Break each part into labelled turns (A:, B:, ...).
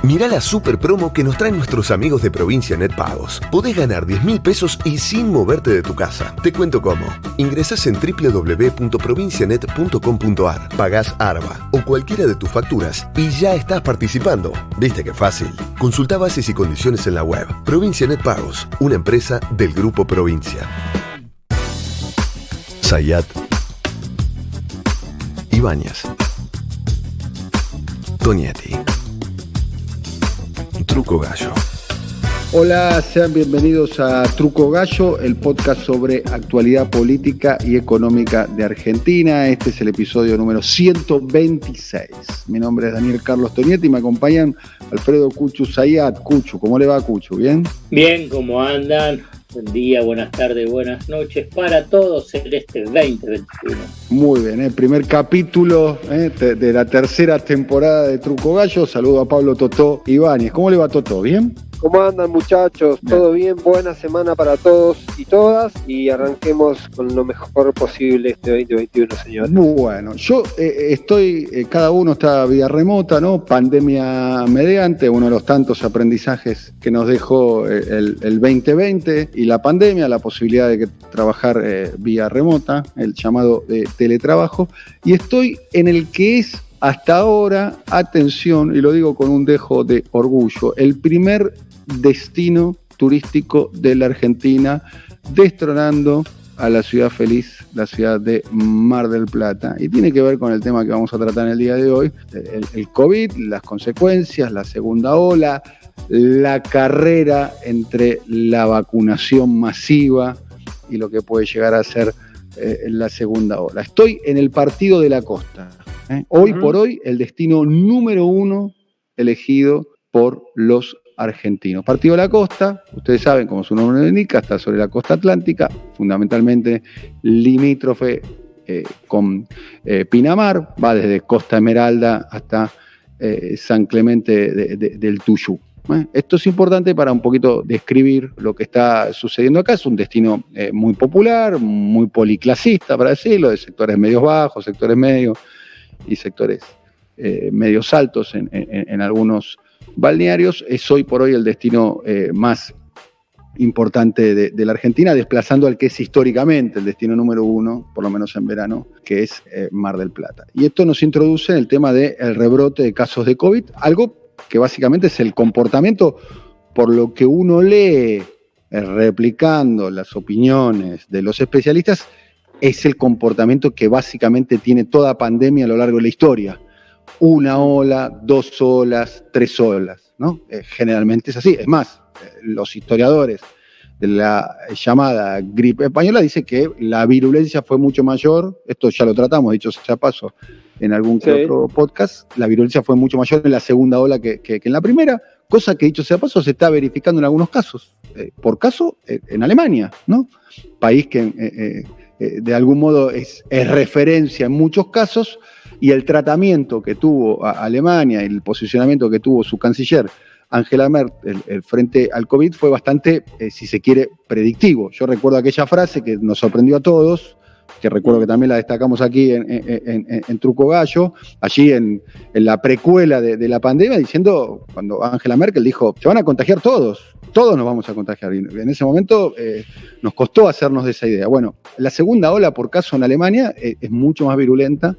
A: Mirá la super promo que nos traen nuestros amigos de Provincia Net Pagos. Podés ganar 10.000 pesos y sin moverte de tu casa. Te cuento cómo. Ingresás en www.provincianet.com.ar, pagás ARBA o cualquiera de tus facturas y ya estás participando. ¿Viste qué fácil? Consultá bases y condiciones en la web. Provincia Net Pagos, una empresa del Grupo Provincia. Zayat, Ibáñez, Tonietti, Truco Gallo.
B: Hola, sean bienvenidos a Truco Gallo, el podcast sobre actualidad política y económica de Argentina. Este es el episodio número 126. Mi nombre es Daniel Carlos Tonietti y me acompañan Alfredo Cuchu Zayat. Cuchu, ¿cómo le va, Cuchu? ¿Bien?
C: Bien, ¿cómo andan? Buen día, buenas tardes, buenas noches para todos en este 2021.
B: Muy bien, el primer capítulo de la tercera temporada de Truco Gallo. Saludo a Pablo Totó Ibáñez. ¿Cómo le va, Totó? ¿Bien?
D: ¿Cómo andan, muchachos? ¿Todo bien? Buena semana para todos y todas y arranquemos con lo mejor posible este 2021, señor.
B: Bueno, yo estoy, cada uno está vía remota, ¿no? Pandemia mediante, uno de los tantos aprendizajes que nos dejó el 2020 y la pandemia, la posibilidad de trabajar vía remota, el llamado teletrabajo, y estoy en el que es hasta ahora, atención, y lo digo con un dejo de orgullo, el primer destino turístico de la Argentina, destronando a la ciudad feliz, la ciudad de Mar del Plata. Y tiene que ver con el tema que vamos a tratar en el día de hoy, el COVID, las consecuencias, la segunda ola, la carrera entre la vacunación masiva y lo que puede llegar a ser la segunda ola. Estoy en el Partido de la Costa. Hoy por hoy, el destino número 1 elegido por los argentinos. Partido de la Costa, ustedes saben, como su nombre lo indica, está sobre la costa atlántica, fundamentalmente limítrofe con Pinamar, va desde Costa Esmeralda hasta San Clemente del Tuyú. Esto es importante para un poquito describir lo que está sucediendo acá. Es un destino muy popular, muy policlasista, para decirlo, de sectores medios bajos, sectores medios y sectores medios altos en algunos balnearios. Es hoy por hoy el destino más importante de la Argentina, desplazando al que es históricamente el destino número 1, por lo menos en verano, que es Mar del Plata. Y esto nos introduce en el tema del rebrote de casos de COVID, algo que básicamente es el comportamiento, por lo que uno lee, replicando las opiniones de los especialistas, es el comportamiento que básicamente tiene toda pandemia a lo largo de la historia. Una ola, 2 olas, 3 olas, ¿no? Generalmente es así. Es más, los historiadores de la llamada gripe española dicen que la virulencia fue mucho mayor, esto ya lo tratamos, dicho sea paso, en algún que otro podcast, la virulencia fue mucho mayor en la segunda ola que en la primera, cosa que dicho sea paso se está verificando en algunos casos. Por caso, en Alemania, ¿no? País que de algún modo es referencia en muchos casos, y el tratamiento que tuvo Alemania y el posicionamiento que tuvo su canciller Angela Merkel frente al COVID fue bastante, si se quiere, predictivo. Yo recuerdo aquella frase que nos sorprendió a todos, que recuerdo que también la destacamos aquí en Truco Gallo, allí en la precuela de la pandemia, diciendo, cuando Angela Merkel dijo, se van a contagiar todos nos vamos a contagiar. Y en ese momento nos costó hacernos de esa idea. Bueno, la segunda ola, por caso en Alemania, es mucho más virulenta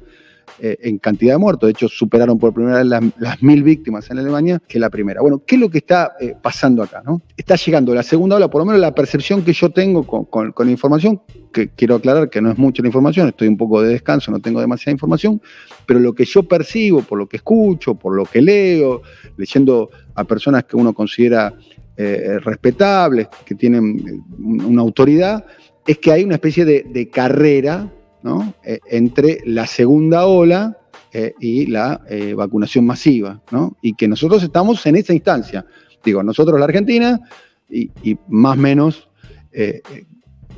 B: en cantidad de muertos. De hecho, superaron por primera vez las 1.000 víctimas en Alemania que la primera. Bueno, ¿qué es lo que está pasando acá, ¿no? Está llegando la segunda ola, por lo menos la percepción que yo tengo con la información, que quiero aclarar que no es mucha la información, estoy un poco de descanso, no tengo demasiada información, pero lo que yo percibo, por lo que escucho, por lo que leo, leyendo a personas que uno considera respetables, que tienen una autoridad, es que hay una especie de carrera, ¿no? Entre la segunda ola y la vacunación masiva, ¿no? Y que nosotros estamos en esa instancia. Digo, nosotros la Argentina y más o menos,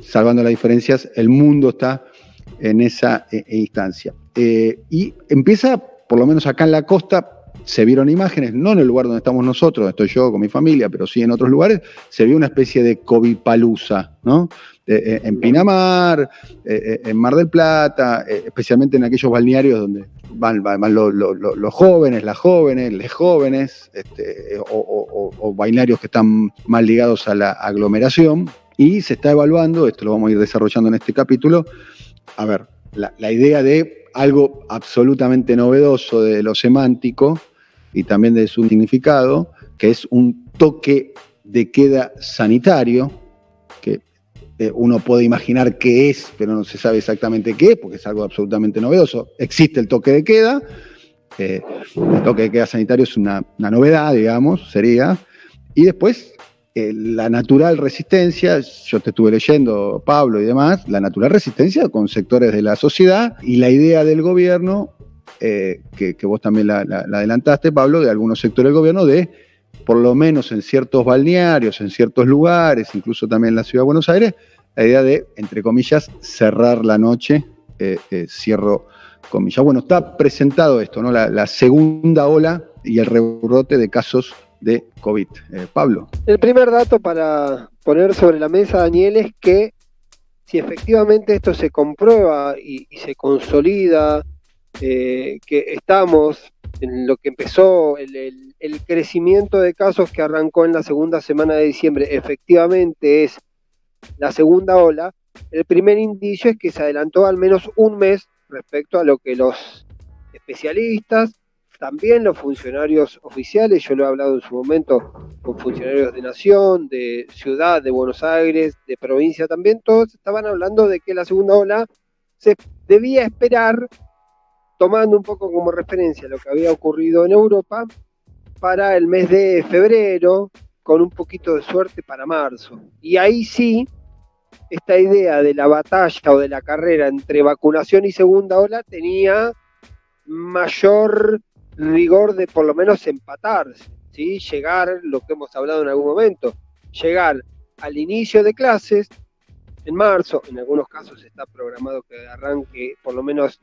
B: salvando las diferencias, el mundo está en esa instancia. Y empieza, por lo menos acá en la costa, se vieron imágenes, no en el lugar donde estamos nosotros, estoy yo con mi familia, pero sí en otros lugares, se vio una especie de Covipalusa, ¿no? En Pinamar, en Mar del Plata, especialmente en aquellos balnearios donde van los jóvenes, las jóvenes, les jóvenes, o balnearios que están más ligados a la aglomeración, y se está evaluando, esto lo vamos a ir desarrollando en este capítulo, a ver, la idea de algo absolutamente novedoso de lo semántico y también de su significado, que es un toque de queda sanitario, que uno puede imaginar qué es, pero no se sabe exactamente qué es, porque es algo absolutamente novedoso. Existe el toque de queda, el toque de queda sanitario es una novedad, digamos, sería, y después la natural resistencia, yo te estuve leyendo, Pablo y demás, la natural resistencia con sectores de la sociedad y la idea del gobierno, que vos también la adelantaste, Pablo, de algunos sectores del gobierno de, por lo menos en ciertos balnearios, en ciertos lugares, incluso también en la Ciudad de Buenos Aires, la idea de, entre comillas, cerrar la noche, cierro comillas. Bueno, está presentado esto, ¿no? La segunda ola y el rebrote de casos de COVID. Pablo.
D: El primer dato para poner sobre la mesa, Daniel, es que si efectivamente esto se comprueba y se consolida, que estamos en lo que empezó el crecimiento de casos que arrancó en la segunda semana de diciembre, efectivamente es la segunda ola, el primer indicio es que se adelantó al menos un mes respecto a lo que los especialistas, también los funcionarios oficiales, yo lo he hablado en su momento con funcionarios de Nación, de Ciudad, de Buenos Aires, de provincia también, todos estaban hablando de que la segunda ola se debía esperar, tomando un poco como referencia lo que había ocurrido en Europa, para el mes de febrero, con un poquito de suerte para marzo. Y ahí sí, esta idea de la batalla o de la carrera entre vacunación y segunda ola tenía mayor rigor de por lo menos empatarse, ¿sí? Llegar, lo que hemos hablado en algún momento, llegar al inicio de clases en marzo, en algunos casos está programado que arranque por lo menos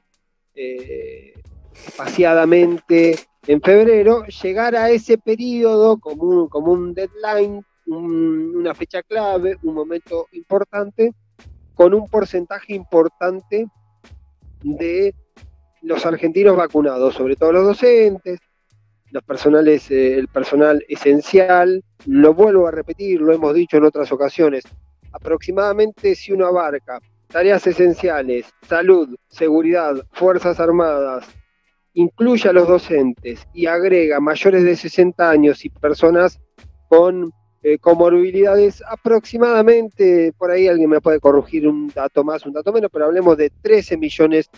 D: espaciadamente en febrero, llegar a ese periodo como un deadline, una fecha clave, un momento importante, con un porcentaje importante de los argentinos vacunados, sobre todo los docentes, el personal esencial. Lo vuelvo a repetir, lo hemos dicho en otras ocasiones, aproximadamente si uno abarca tareas esenciales, salud, seguridad, fuerzas armadas, incluye a los docentes y agrega mayores de 60 años y personas con comorbilidades, aproximadamente, por ahí alguien me puede corregir un dato más, un dato menos, pero hablemos de 13 millones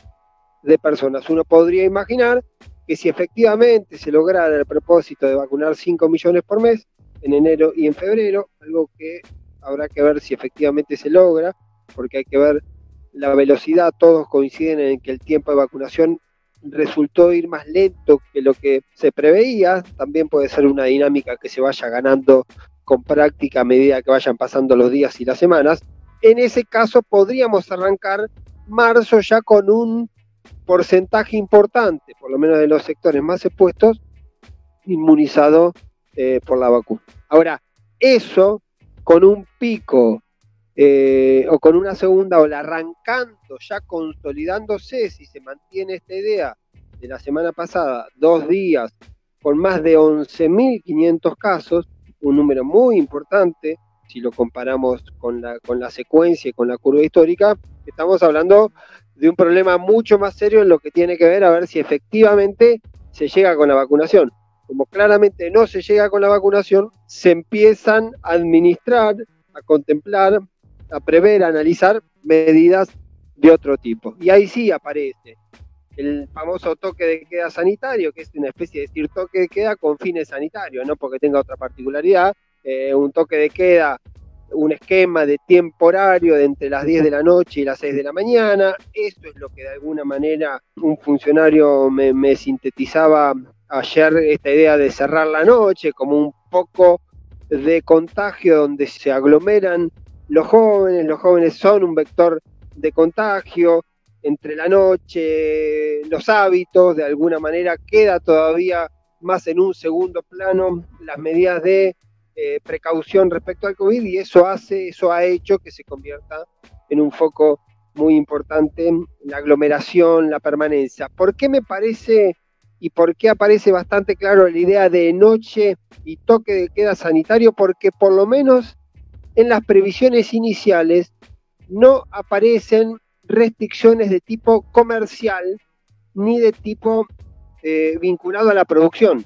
D: de personas. Uno podría imaginar que si efectivamente se lograra el propósito de vacunar 5 millones por mes, en enero y en febrero, algo que habrá que ver si efectivamente se logra, porque hay que ver la velocidad, todos coinciden en que el tiempo de vacunación resultó ir más lento que lo que se preveía, también puede ser una dinámica que se vaya ganando con práctica a medida que vayan pasando los días y las semanas. En ese caso podríamos arrancar marzo ya con un porcentaje importante, por lo menos de los sectores más expuestos, inmunizado por la vacuna. Ahora, eso con un pico o con una segunda ola arrancando, ya consolidándose, si se mantiene esta idea de la semana pasada, 2 días con más de 11.500 casos, un número muy importante, si lo comparamos con la secuencia y con la curva histórica, estamos hablando de un problema mucho más serio en lo que tiene que ver a ver si efectivamente se llega con la vacunación. Como claramente no se llega con la vacunación, se empiezan a administrar, a contemplar, a prever, a analizar medidas de otro tipo. Y ahí sí aparece el famoso toque de queda sanitario, que es una especie de decir toque de queda con fines sanitarios, no porque tenga otra particularidad, un toque de queda, un esquema de tiempo horario de entre las 10 de la noche y las 6 de la mañana. Esto es lo que de alguna manera un funcionario me sintetizaba ayer, esta idea de cerrar la noche como un poco de contagio donde se aglomeran los jóvenes son un vector de contagio, entre la noche, los hábitos, de alguna manera queda todavía más en un segundo plano las medidas de precaución respecto al COVID, y eso ha hecho que se convierta en un foco muy importante la aglomeración, la permanencia. ¿Por qué me parece y por qué aparece bastante claro la idea de noche y toque de queda sanitario? Porque por lo menos en las previsiones iniciales no aparecen restricciones de tipo comercial ni de tipo vinculado a la producción.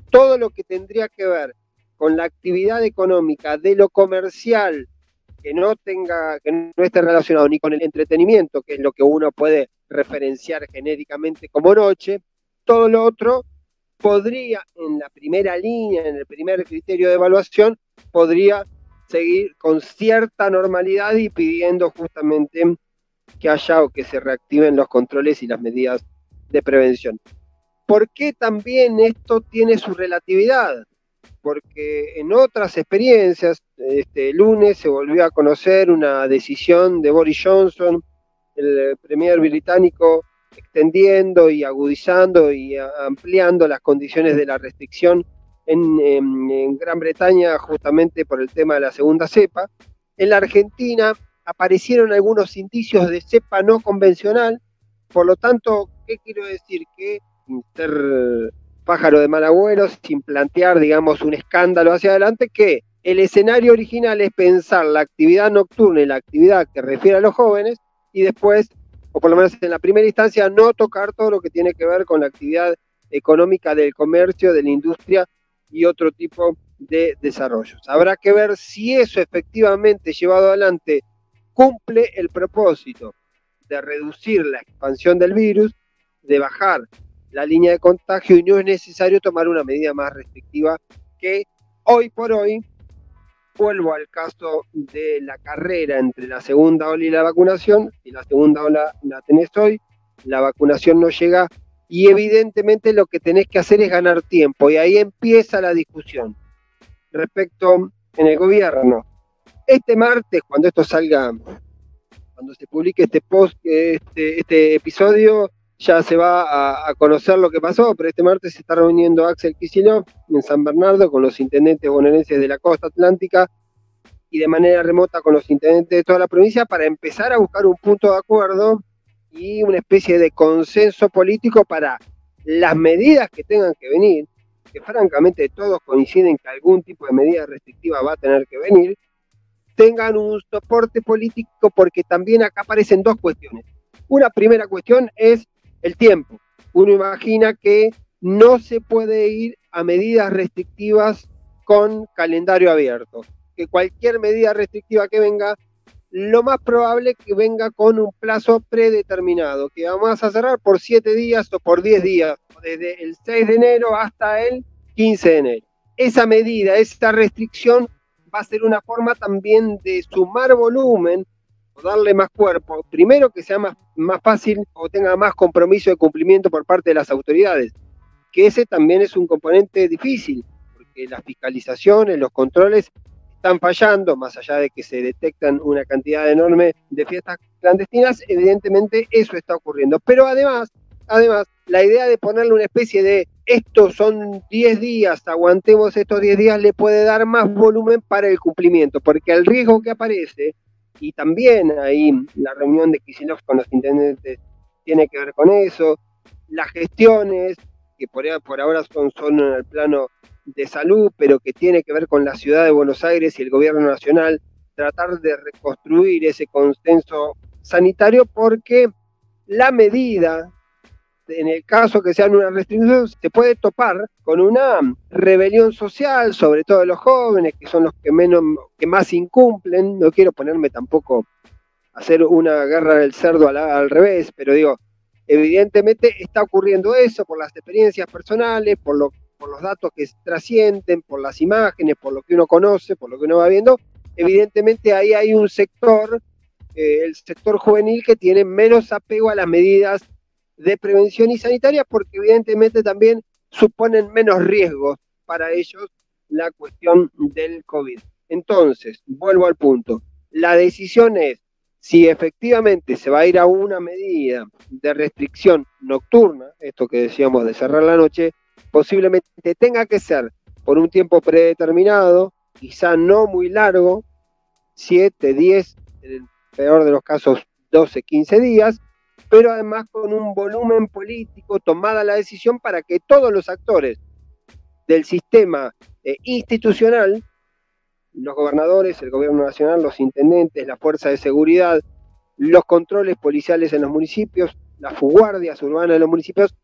D: Todo lo que tendría que ver con la actividad económica de lo comercial, que no esté relacionado ni con el entretenimiento, que es lo que uno puede referenciar genéricamente como noche, todo lo otro podría, en la primera línea, en el primer criterio de evaluación, podría seguir con cierta normalidad y pidiendo justamente que haya o que se reactiven los controles y las medidas de prevención. ¿Por qué también esto tiene su relatividad? Porque en otras experiencias, este lunes se volvió a conocer una decisión de Boris Johnson, el premier británico, extendiendo y agudizando y ampliando las condiciones de la restricción en Gran Bretaña, justamente por el tema de la segunda cepa. En la Argentina aparecieron algunos indicios de cepa no convencional, por lo tanto, ¿qué quiero decir? Que ser pájaro de mal agüero, sin plantear, digamos, un escándalo hacia adelante, que el escenario original es pensar la actividad nocturna y la actividad que refiere a los jóvenes, y después, o por lo menos en la primera instancia, no tocar todo lo que tiene que ver con la actividad económica del comercio, de la industria y otro tipo de desarrollos. Habrá que ver si eso efectivamente llevado adelante cumple el propósito de reducir la expansión del virus, de bajar la línea de contagio, y no es necesario tomar una medida más restrictiva que hoy por hoy. Vuelvo al caso de la carrera entre la segunda ola y la vacunación. Si la segunda ola la tenés hoy, la vacunación no llega, y evidentemente lo que tenés que hacer es ganar tiempo, y ahí empieza la discusión respecto en el gobierno. Este martes, cuando esto salga, cuando se publique este episodio, ya se va a conocer lo que pasó, pero este martes se está reuniendo Axel Kicillof en San Bernardo con los intendentes bonaerenses de la costa atlántica y de manera remota con los intendentes de toda la provincia, para empezar a buscar un punto de acuerdo y una especie de consenso político para las medidas que tengan que venir, que francamente todos coinciden que algún tipo de medida restrictiva va a tener que venir, tengan un soporte político, porque también acá aparecen dos cuestiones. Una primera cuestión es el tiempo. Uno imagina que no se puede ir a medidas restrictivas con calendario abierto, que cualquier medida restrictiva que venga, lo más probable es que venga con un plazo predeterminado, que vamos a cerrar por 7 días o por 10 días, desde el 6 de enero hasta el 15 de enero. Esa medida, esa restricción, va a ser una forma también de sumar volumen o darle más cuerpo. Primero, que sea más fácil o tenga más compromiso de cumplimiento por parte de las autoridades, que ese también es un componente difícil, porque las fiscalizaciones, los controles están fallando, más allá de que se detectan una cantidad enorme de fiestas clandestinas, evidentemente eso está ocurriendo. Pero además, la idea de ponerle una especie de estos son 10 días, aguantemos estos 10 días, le puede dar más volumen para el cumplimiento, porque el riesgo que aparece, y también ahí la reunión de Kicillof con los intendentes tiene que ver con eso, las gestiones, que por ahora son en el plano de salud, pero que tiene que ver con la ciudad de Buenos Aires y el gobierno nacional, tratar de reconstruir ese consenso sanitario, porque la medida, en el caso que sean una restricción, se puede topar con una rebelión social, sobre todo de los jóvenes, que son los que más incumplen. No quiero ponerme tampoco a hacer una guerra del cerdo al revés, pero digo, evidentemente está ocurriendo eso por las experiencias personales, por los datos que trascienden, por las imágenes, por lo que uno conoce, por lo que uno va viendo. Evidentemente ahí hay un sector, el sector juvenil, que tiene menos apego a las medidas de prevención y sanitaria, porque evidentemente también suponen menos riesgos para ellos la cuestión del COVID. Entonces, vuelvo al punto, la decisión es si efectivamente se va a ir a una medida de restricción nocturna, esto que decíamos de cerrar la noche, posiblemente tenga que ser por un tiempo predeterminado, quizá no muy largo, 7, 10, en el peor de los casos 12, 15 días, pero además con un volumen político tomada la decisión para que todos los actores del sistema institucional, los gobernadores, el gobierno nacional, los intendentes, la fuerza de seguridad, los controles policiales en los municipios, las guardias urbanas en los municipios,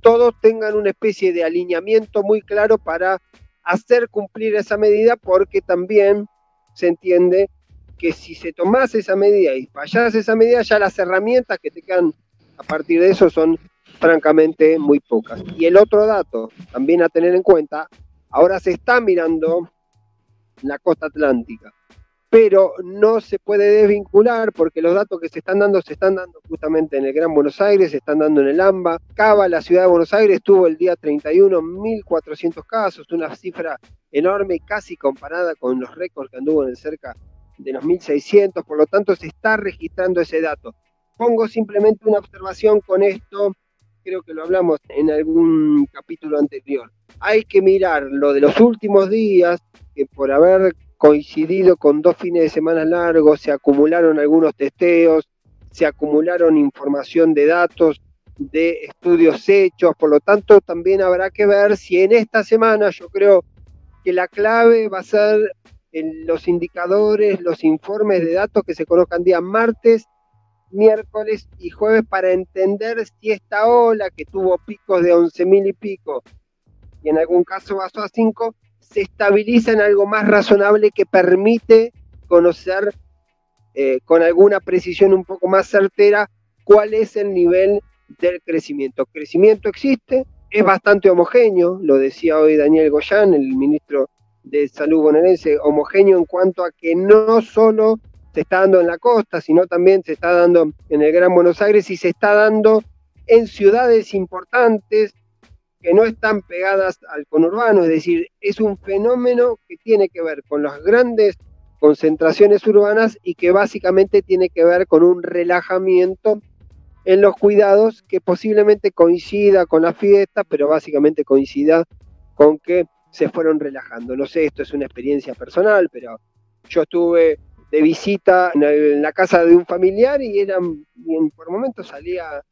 D: todos tengan una especie de alineamiento muy claro para hacer cumplir esa medida, porque también se entiende que si se tomase esa medida y fallase esa medida, ya las herramientas que te quedan a partir de eso son francamente muy pocas. Y el otro dato también a tener en cuenta, ahora se está mirando la costa atlántica, pero no se puede desvincular porque los datos que se están dando justamente en el Gran Buenos Aires, se están dando en el AMBA. Cava, la ciudad de Buenos Aires, tuvo el día 31 1.400 casos, una cifra enorme, casi comparada con los récords que anduvo en cerca de los 1.600, por lo tanto se está registrando ese dato. Pongo simplemente una observación con esto, creo que lo hablamos en algún capítulo anterior. Hay que mirar lo de los últimos días, que por haber coincidido con 2 fines de semana largos, se acumularon algunos testeos, se acumularon información de datos, de estudios hechos, por lo tanto también habrá que ver si en esta semana, yo creo que la clave va a ser los indicadores, los informes de datos que se conozcan día martes, miércoles y jueves, para entender si esta ola que tuvo picos de 11.000 y pico, y en algún caso pasó a 5, se estabiliza en algo más razonable que permite conocer con alguna precisión un poco más certera cuál es el nivel del crecimiento. Crecimiento existe, es bastante homogéneo, lo decía hoy Daniel Goyán, el ministro de Salud bonaerense, homogéneo en cuanto a que no solo se está dando en la costa, sino también se está dando en el Gran Buenos Aires y se está dando en ciudades importantes que no están pegadas al conurbano, es decir, es un fenómeno que tiene que ver con las grandes concentraciones urbanas y que básicamente tiene que ver con un relajamiento en los cuidados que posiblemente coincida con la fiesta, pero básicamente coincida con que se fueron relajando. No sé, esto es una experiencia personal, pero yo estuve de visita en la casa de un familiar y por momentos salía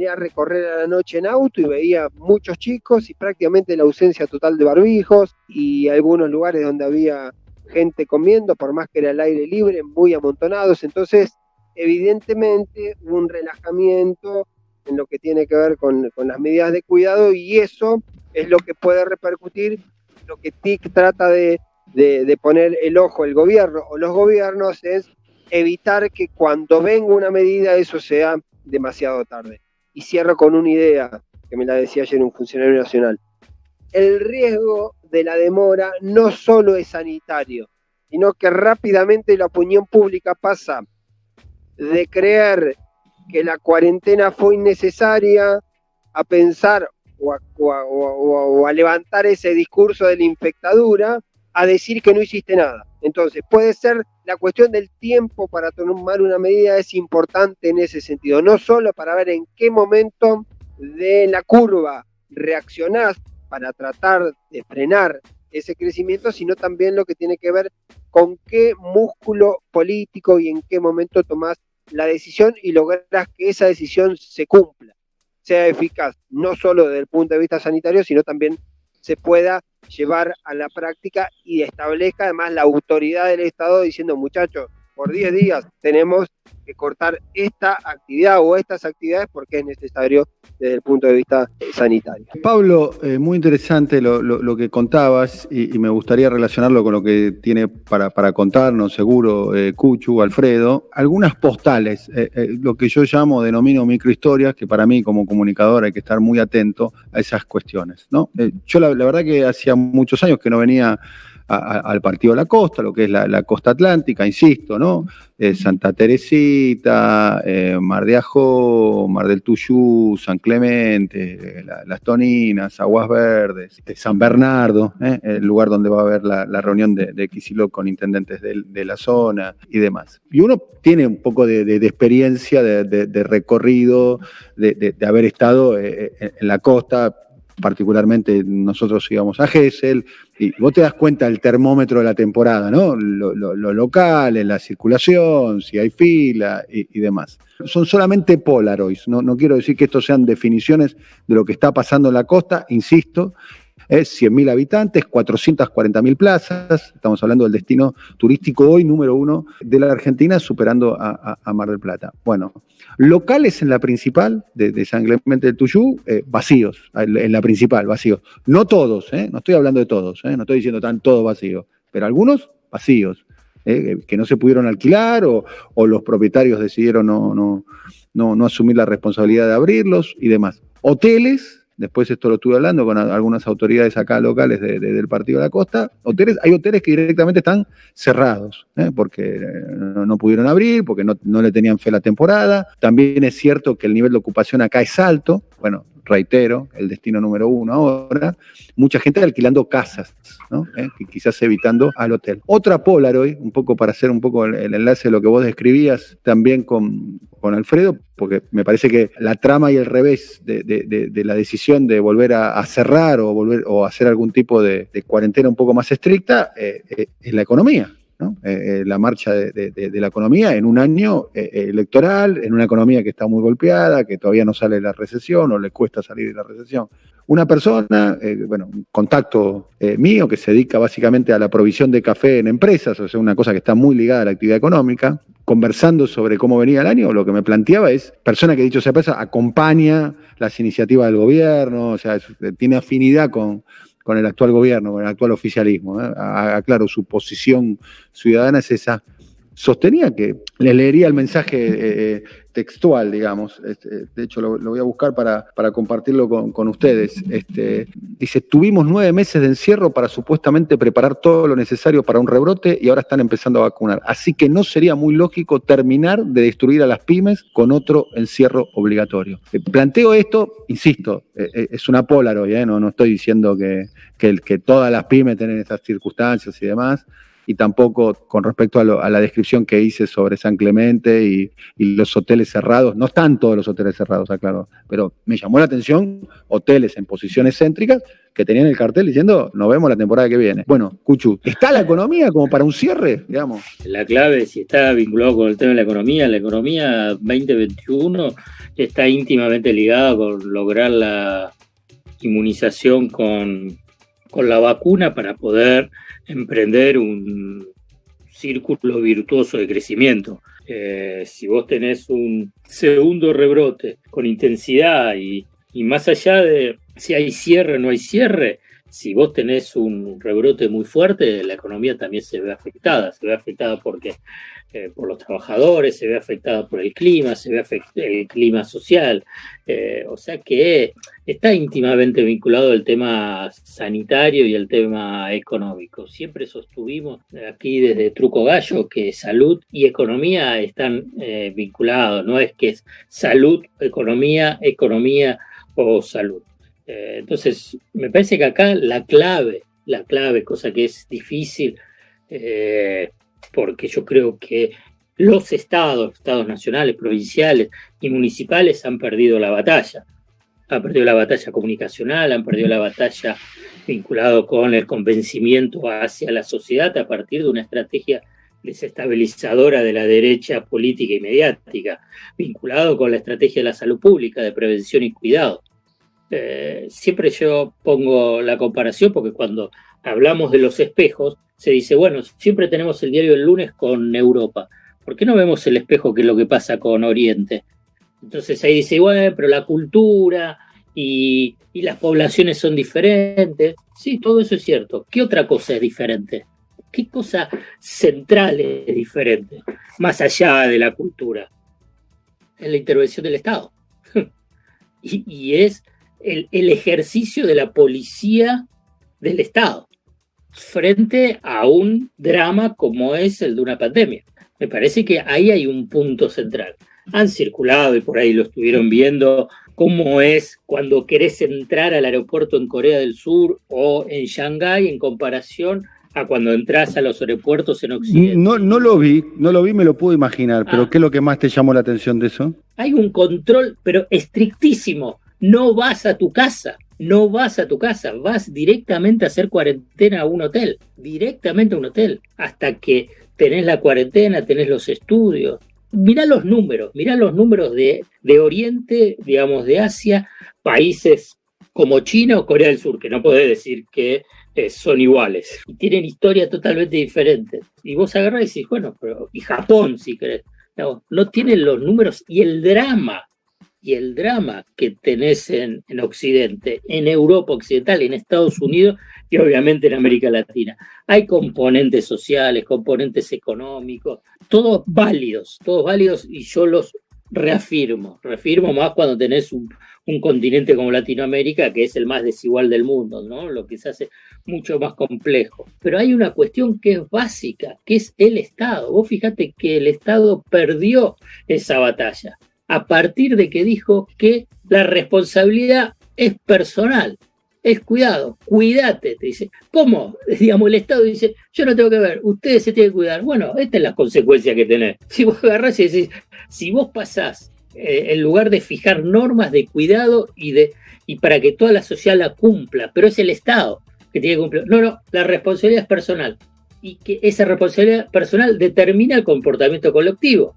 D: a recorrer a la noche en auto y veía muchos chicos y prácticamente la ausencia total de barbijos y algunos lugares donde había gente comiendo, por más que era al aire libre, muy amontonados. Entonces, evidentemente, hubo un relajamiento en lo que tiene que ver con las medidas de cuidado, y eso es lo que puede repercutir, lo que TIC trata de poner el ojo el gobierno o los gobiernos, es evitar que cuando venga una medida eso sea demasiado tarde. Y cierro con una idea que me la decía ayer un funcionario nacional. El riesgo de la demora no solo es sanitario, sino que rápidamente la opinión pública pasa de creer que la cuarentena fue innecesaria a pensar o a levantar ese discurso de la infectadura, a decir que no hiciste nada. Entonces, puede ser la cuestión del tiempo para tomar una medida es importante en ese sentido, no solo para ver en qué momento de la curva reaccionás para tratar de frenar ese crecimiento, sino también lo que tiene que ver con qué músculo político y en qué momento tomás la decisión y lográs que esa decisión se cumpla, sea eficaz, no solo desde el punto de vista sanitario, sino también se pueda llevar a la práctica y establezca además la autoridad del Estado diciendo, muchachos, por 10 días tenemos que cortar esta actividad o estas actividades porque es necesario desde el punto de vista sanitario.
B: Pablo, muy interesante lo que contabas y me gustaría relacionarlo con lo que tiene para contarnos, seguro, Cuchu, Alfredo. Algunas postales, lo que yo denomino microhistorias, que para mí como comunicador hay que estar muy atento a esas cuestiones, ¿no? Yo la verdad que hacía muchos años que no venía al partido de la costa, lo que es la costa atlántica, insisto, ¿no? Santa Teresita, Mar de Ajó, Mar del Tuyú, San Clemente, Las Toninas, Aguas Verdes, San Bernardo, el lugar donde va a haber la reunión de Kicillof con intendentes de la zona y demás. Y uno tiene un poco de experiencia, de recorrido, de haber estado en la costa, particularmente nosotros íbamos a Gesell, y vos te das cuenta del termómetro de la temporada, ¿no? Lo local, la circulación, si hay fila y demás. Son solamente Polaroids, no quiero decir que estos sean definiciones de lo que está pasando en la costa, insisto, es 100.000 habitantes, 440.000 plazas, estamos hablando del destino turístico hoy número 1 de la Argentina, superando a Mar del Plata. Bueno, locales en la principal de San Clemente del Tuyú, vacíos, en la principal, vacíos. No todos, no estoy hablando de todos, no estoy diciendo están todos vacíos, pero algunos vacíos, que no se pudieron alquilar o los propietarios decidieron no asumir la responsabilidad de abrirlos y demás. Hoteles. Después esto lo estuve hablando con algunas autoridades acá locales del Partido de la Costa. Hay hoteles que directamente están cerrados, porque no pudieron abrir, porque no le tenían fe a la temporada. También es cierto que el nivel de ocupación acá es alto. Bueno, reitero, el destino número 1 ahora. Mucha gente alquilando casas, ¿no? Quizás evitando al hotel. Otra Polaroid, un poco para hacer un poco el enlace de lo que vos describías también con Alfredo, porque me parece que la trama y el revés de la decisión de volver a cerrar o hacer algún tipo de cuarentena un poco más estricta es la economía, ¿no? La marcha de la economía en un año electoral, en una economía que está muy golpeada, que todavía no sale de la recesión o le cuesta salir de la recesión. Una persona, un contacto mío que se dedica básicamente a la provisión de café en empresas, o sea, una cosa que está muy ligada a la actividad económica, conversando sobre cómo venía el año, lo que me planteaba es, persona que dicho sea paso, acompaña las iniciativas del gobierno, o sea, tiene afinidad con el actual gobierno, con el actual oficialismo. Aclaro, su posición ciudadana es esa. Sostenía que, les leería el mensaje textual, digamos, de hecho lo voy a buscar para compartirlo con ustedes. Dice, tuvimos 9 meses de encierro para supuestamente preparar todo lo necesario para un rebrote y ahora están empezando a vacunar. Así que no sería muy lógico terminar de destruir a las pymes con otro encierro obligatorio. Planteo esto, insisto, es una Polaroid, no estoy diciendo que todas las pymes tienen estas circunstancias y demás, y tampoco con respecto a la descripción que hice sobre San Clemente y los hoteles cerrados. No están todos los hoteles cerrados, aclaro, pero me llamó la atención hoteles en posiciones céntricas que tenían el cartel diciendo nos vemos la temporada que viene. Bueno, Cuchu, ¿está la economía como para un cierre? Digamos.
C: La clave, si está vinculado con el tema de la economía 2021 está íntimamente ligada con lograr la inmunización con la vacuna para poder emprender un círculo virtuoso de crecimiento. Si vos tenés un segundo rebrote con intensidad y más allá de si hay cierre o no hay cierre, si vos tenés un rebrote muy fuerte, la economía también se ve afectada porque por los trabajadores, se ve afectada por el clima, se ve afectada el clima social, o sea que está íntimamente vinculado el tema sanitario y el tema económico. Siempre sostuvimos aquí desde Truco Gallo que salud y economía están vinculados, no es que es salud, economía o salud. Entonces, me parece que acá la clave, cosa que es difícil, porque yo creo que los estados nacionales, provinciales y municipales han perdido la batalla. Han perdido la batalla comunicacional, han perdido la batalla vinculado con el convencimiento hacia la sociedad a partir de una estrategia desestabilizadora de la derecha política y mediática, vinculado con la estrategia de la salud pública, de prevención y cuidado. Siempre yo pongo la comparación porque cuando hablamos de los espejos se dice, bueno, siempre tenemos el diario del lunes con Europa, ¿por qué no vemos el espejo que es lo que pasa con Oriente? Entonces ahí dice, bueno, pero la cultura y las poblaciones son diferentes. Sí, todo eso es cierto. ¿Qué otra cosa es diferente? ¿Qué cosa central es diferente? Más allá de la cultura. Es la intervención del Estado. y es el ejercicio de la policía del Estado frente a un drama como es el de una pandemia. Me parece que ahí hay un punto central. Han circulado, y por ahí lo estuvieron viendo, cómo es cuando querés entrar al aeropuerto en Corea del Sur o en Shanghái en comparación a cuando entras a los aeropuertos en Occidente.
B: No lo vi, me lo puedo imaginar, pero ¿qué es lo que más te llamó la atención de eso?
C: Hay un control, pero estrictísimo. No vas a tu casa. no vas a tu casa, vas directamente a hacer cuarentena a un hotel, directamente a un hotel, hasta que tenés la cuarentena, tenés los estudios. Mirá los números de Oriente, digamos, de Asia, países como China o Corea del Sur, que no podés decir que son iguales, y tienen historias totalmente diferentes. Y vos agarrás y decís, bueno, y Japón, si querés, no tienen los números y el drama que tenés en Occidente, en Europa Occidental, en Estados Unidos y obviamente en América Latina. Hay componentes sociales, componentes económicos, todos válidos, y yo los reafirmo más cuando tenés un continente como Latinoamérica, que es el más desigual del mundo, ¿no? Lo que se hace mucho más complejo. Pero hay una cuestión que es básica, que es el Estado. Vos fíjate que el Estado perdió esa batalla a partir de que dijo que la responsabilidad es personal, es cuidado, cuídate, te dice. ¿Cómo? Digamos, el Estado dice, yo no tengo que ver, ustedes se tienen que cuidar. Bueno, esta es la consecuencia que tenés. Si vos agarrás y decís, si vos pasás, en lugar de fijar normas de cuidado y para que toda la sociedad la cumpla, pero es el Estado que tiene que cumplir. No, la responsabilidad es personal. Y que esa responsabilidad personal determina el comportamiento colectivo.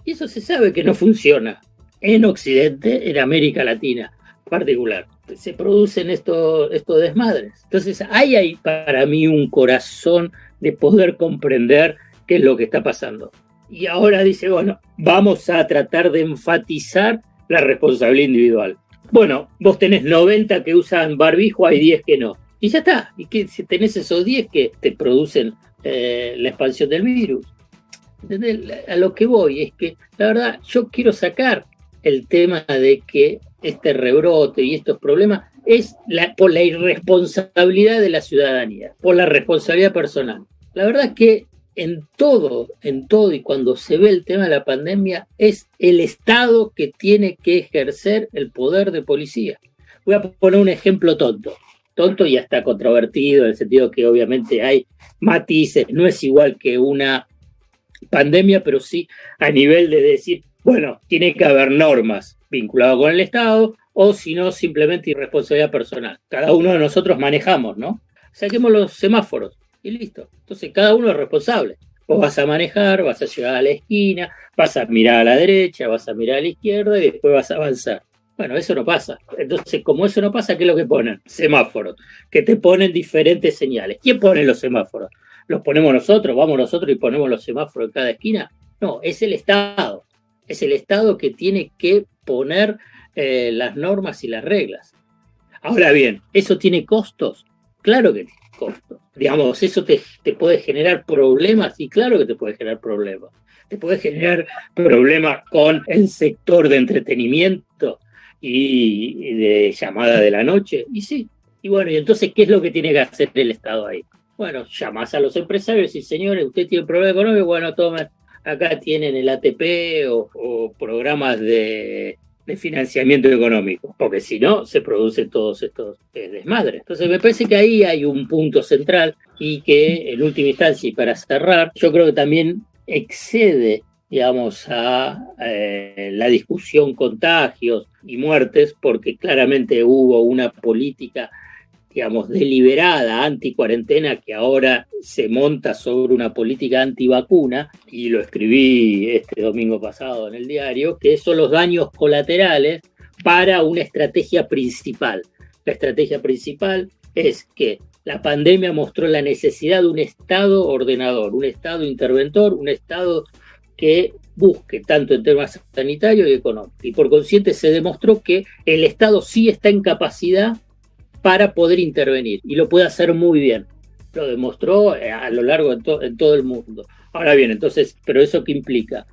C: Y eso se sabe que no funciona en Occidente, en América Latina en particular. Se producen estos desmadres. Entonces, hay para mí un corazón de poder comprender qué es lo que está pasando. Y ahora dice, bueno, vamos a tratar de enfatizar la responsabilidad individual. Bueno, vos tenés 90 que usan barbijo, hay 10 que no. Y ya está. Y que si tenés esos 10 que te producen la expansión del virus. ¿Entendés? A lo que voy es que, la verdad, yo quiero sacar el tema de que este rebrote y estos problemas es por la irresponsabilidad de la ciudadanía, por la responsabilidad personal. La verdad es que en todo, y cuando se ve el tema de la pandemia, es el Estado que tiene que ejercer el poder de policía. Voy a poner un ejemplo tonto y hasta controvertido, en el sentido que obviamente hay matices, no es igual que una pandemia, pero sí a nivel de decir, bueno, tiene que haber normas vinculadas con el Estado, o si no, simplemente irresponsabilidad personal. Cada uno de nosotros manejamos, ¿no? Saquemos los semáforos y listo. Entonces, cada uno es responsable. Vos vas a manejar, vas a llegar a la esquina, vas a mirar a la derecha, vas a mirar a la izquierda y después vas a avanzar. Bueno, eso no pasa. Entonces, como eso no pasa, ¿qué es lo que ponen? Semáforos, que te ponen diferentes señales. ¿Quién pone los semáforos? ¿Los ponemos nosotros? ¿Vamos nosotros y ponemos los semáforos en cada esquina? No, es el Estado. Es el Estado que tiene que poner las normas y las reglas. Ahora bien, ¿eso tiene costos? Claro que tiene costos. Digamos, ¿eso te puede generar problemas? Y claro que te puede generar problemas. Te puede generar problemas con el sector de entretenimiento y de llamada de la noche. Y sí. Y bueno, y entonces, ¿qué es lo que tiene que hacer el Estado ahí? Bueno, llamás a los empresarios y señores, usted tiene un problema económico, bueno, tomen, acá tienen el ATP o programas de financiamiento económico, porque si no, se producen todos estos desmadres. Entonces me parece que ahí hay un punto central y que en última instancia, y para cerrar, yo creo que también excede, digamos, a la discusión contagios y muertes, porque claramente hubo una política, digamos, deliberada, anti-cuarentena, que ahora se monta sobre una política anti-vacuna, y lo escribí este domingo pasado en el diario, que son los daños colaterales para una estrategia principal. La estrategia principal es que la pandemia mostró la necesidad de un Estado ordenador, un Estado interventor, un Estado que busque tanto en temas sanitarios y económicos. Y por consiguiente se demostró que el Estado sí está en capacidad para poder intervenir, y lo puede hacer muy bien. Lo demostró a lo largo en todo el mundo. Ahora bien, entonces, ¿pero eso qué implica?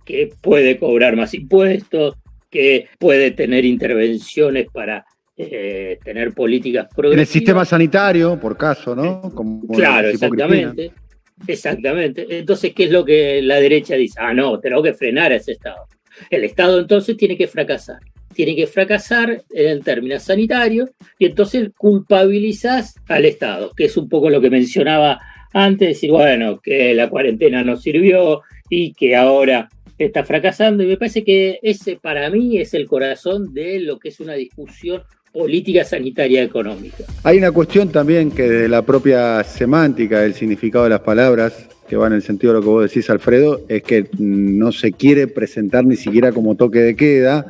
C: Que puede cobrar más impuestos, que puede tener intervenciones para tener políticas progresivas.
B: En el sistema sanitario, por caso, ¿no? Como
C: claro, exactamente. Entonces, ¿qué es lo que la derecha dice? No, tenemos que frenar a ese Estado. El Estado entonces tiene que fracasar en términos sanitarios, y entonces culpabilizás al Estado, que es un poco lo que mencionaba antes, decir, bueno, que la cuarentena no sirvió y que ahora está fracasando, y me parece que ese para mí es el corazón de lo que es una discusión política sanitaria económica.
B: Hay una cuestión también que de la propia semántica, del significado de las palabras, que va en el sentido de lo que vos decís, Alfredo, es que no se quiere presentar ni siquiera como toque de queda,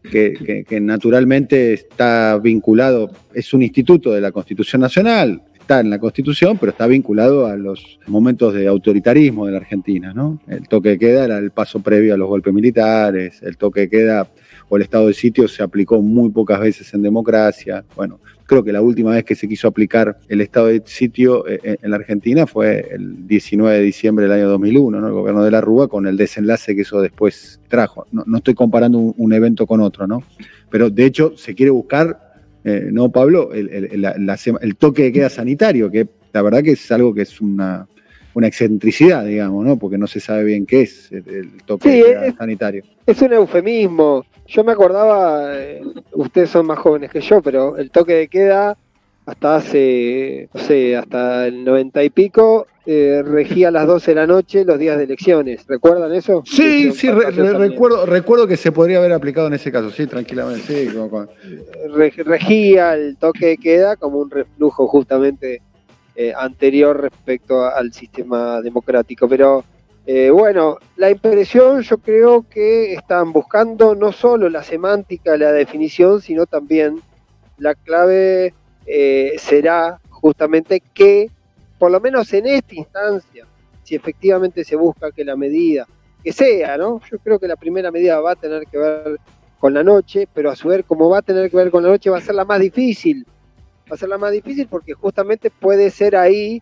B: que naturalmente está vinculado, es un instituto de la Constitución Nacional, está en la Constitución, pero está vinculado a los momentos de autoritarismo de la Argentina, ¿no? El toque de queda era el paso previo a los golpes militares, el toque de queda o el estado de sitio se aplicó muy pocas veces en democracia. Bueno, creo que la última vez que se quiso aplicar el estado de sitio en la Argentina fue el 19 de diciembre del año 2001, ¿no? El gobierno de la Rúa, con el desenlace que eso después trajo. No estoy comparando un evento con otro, ¿no? Pero de hecho se quiere buscar, ¿no, Pablo? El toque de queda sanitario, que la verdad que es algo que es una excentricidad, digamos, ¿no? Porque no se sabe bien qué es el toque de queda sanitario.
D: Es un eufemismo. Yo me acordaba, ustedes son más jóvenes que yo, pero el toque de queda hasta hace, no sé, hasta el 90 y pico, regía a las 12 de la noche los días de elecciones. ¿Recuerdan eso?
B: Sí, recuerdo que se podría haber aplicado en ese caso, sí, tranquilamente. Sí,
D: regía el toque de queda como un reflujo justamente anterior respecto al sistema democrático, pero bueno, la impresión, yo creo que están buscando no solo la semántica, la definición, sino también la clave será justamente que, por lo menos en esta instancia, si efectivamente se busca que la medida, que sea, ¿no? Yo creo que la primera medida va a tener que ver con la noche, pero a su vez, como va a tener que ver con la noche, va a ser la más difícil. Va a ser la más difícil porque justamente puede ser ahí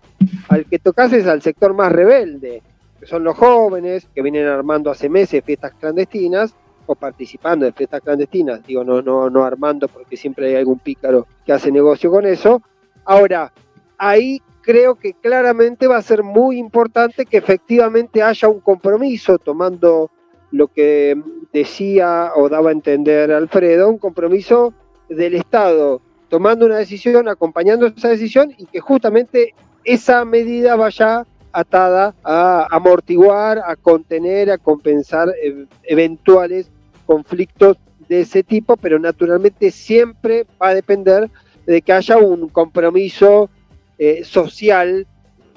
D: al que tocas es al sector más rebelde, que son los jóvenes que vienen armando hace meses fiestas clandestinas o participando de fiestas clandestinas, digo, no armando porque siempre hay algún pícaro que hace negocio con eso. Ahora, ahí creo que claramente va a ser muy importante que efectivamente haya un compromiso, tomando lo que decía o daba a entender Alfredo, un compromiso del Estado, tomando una decisión, acompañando esa decisión y que justamente esa medida vaya atada a amortiguar, a contener, a compensar eventuales conflictos de ese tipo, pero naturalmente siempre va a depender de que haya un compromiso social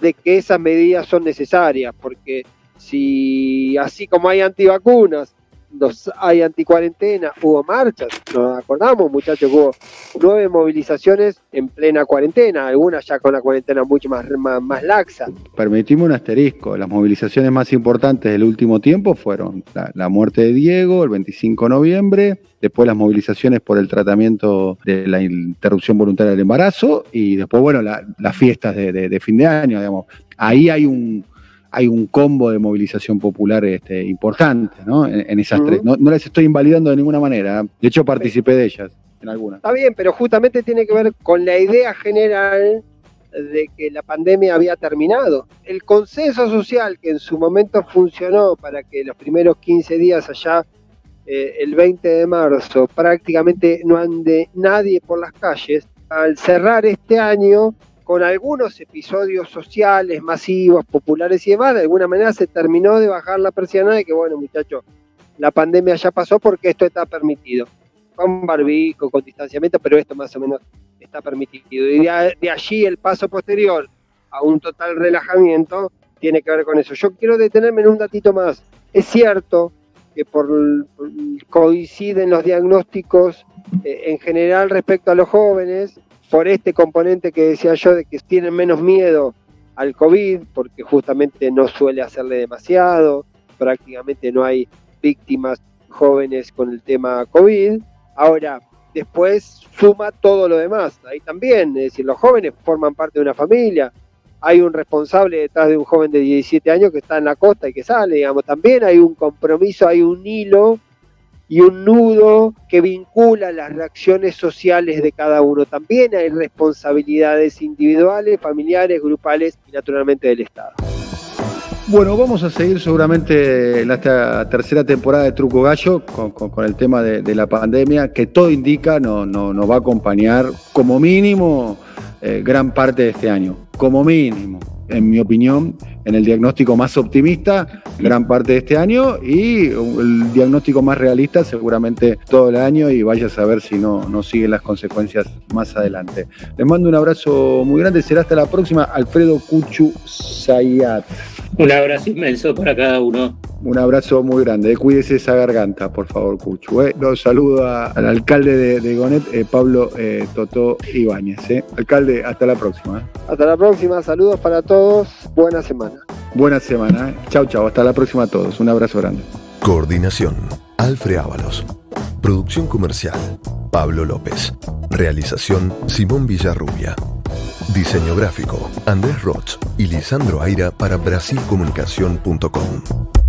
D: de que esas medidas son necesarias, porque si así como hay antivacunas, hay anticuarentena, hubo marchas, nos acordamos, muchachos, hubo 9 movilizaciones en plena cuarentena, algunas ya con la cuarentena mucho más laxa.
B: Permitimos un asterisco, las movilizaciones más importantes del último tiempo fueron la muerte de Diego el 25 de noviembre, después las movilizaciones por el tratamiento de la interrupción voluntaria del embarazo y después, bueno, las fiestas de fin de año, digamos. Ahí hay un combo de movilización popular importante, ¿no? En esas tres. No las estoy invalidando de ninguna manera. De hecho, participé de ellas, en algunas.
D: Está bien, pero justamente tiene que ver con la idea general de que la pandemia había terminado. El consenso social que en su momento funcionó para que los primeros 15 días allá, el 20 de marzo, prácticamente no ande nadie por las calles, al cerrar este año, con algunos episodios sociales, masivos, populares y demás, de alguna manera se terminó de bajar la persiana de que, bueno, muchachos, la pandemia ya pasó porque esto está permitido. Con barbijo, con distanciamiento, pero esto más o menos está permitido. Y de allí el paso posterior a un total relajamiento tiene que ver con eso. Yo quiero detenerme en un datito más. Es cierto que coinciden los diagnósticos en general respecto a los jóvenes, por este componente que decía yo de que tienen menos miedo al COVID, porque justamente no suele hacerle demasiado, prácticamente no hay víctimas jóvenes con el tema COVID. Ahora, después suma todo lo demás, ahí también, es decir, los jóvenes forman parte de una familia, hay un responsable detrás de un joven de 17 años que está en la costa y que sale, digamos, también hay un compromiso, hay un hilo y un nudo que vincula las reacciones sociales de cada uno. También hay responsabilidades individuales, familiares, grupales y naturalmente del Estado.
B: Bueno, vamos a seguir seguramente en esta tercera temporada de Truco Gallo con el tema de la pandemia, que todo indica nos va a acompañar como mínimo gran parte de este año. Como mínimo, en mi opinión, en el diagnóstico más optimista gran parte de este año y el diagnóstico más realista seguramente todo el año, y vaya a saber si no siguen las consecuencias más adelante. Les mando un abrazo muy grande, será hasta la próxima. Alfredo Cuchu Zayat.
C: Un abrazo inmenso para cada uno.
B: Un abrazo muy grande. Cuídese esa garganta, por favor, Cuchu. Los saludo al alcalde de Gonet, Pablo Totó Ibáñez. Alcalde, hasta la próxima.
D: Hasta la próxima, saludos para todos, buena semana.
B: Buena semana. Chau, hasta la próxima a todos. Un abrazo grande.
A: Coordinación, Alfred Ábalos. Producción comercial, Pablo López. Realización, Simón Villarrubia. Diseño gráfico, Andrés Roch y Lisandro Aira para brasilcomunicación.com.